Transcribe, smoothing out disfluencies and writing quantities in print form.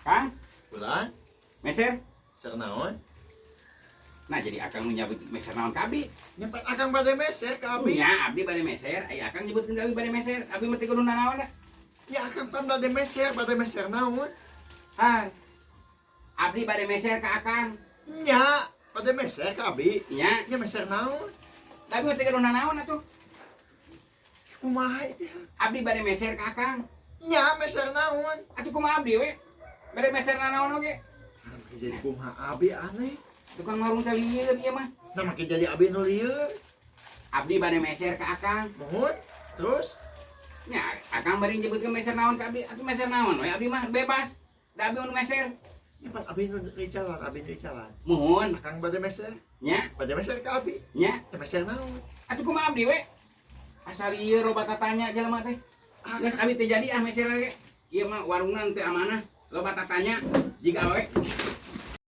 Kang, Ulah, meser. ser naon? Nah, jadi akang menyebut meser naon ka abdi. Nyepet akang bade meser ka abi. Nya, abdi bade meser, aya akang nyebutkeun ka abdi bade meser. Abdi mah teu kudu nanaon da. Ya akang pan bade meser naon? Ah. Abdi bade meser ka akang. Nya, bade meser ka abi. Nya, Nya meser naon? tapi mah teu kudu nanaon atuh. Kumaha itu? Abdi bade meser ka akang. Nya meser naon? Atuh kumaha abdi we? Bade meser nanaon oge? Jadi kumaha abi aneh. Tukang warung teh lieur ieu mah. Nah makin jadi abi nu lieur. Abdi bade meser ka akang. Mohon. Terus? Nya, akang bade nyebutkeun meser naon ka abdi. Atuh meser naon we? Abdi mah bebas. Da abdi nu meser. Nyepat abi nu dicalan, abi nu dicalan. Muhun. Akang bade meser. Nya, Bade meser ka abi. nya. Ya meser naon? Atuh kumaha abdi we? Asal ieu loba tatanya jelema teh. Geus abdi teh jadi meser ge. Ieu mah warungna teu amanah. Loba tatanya jiga we.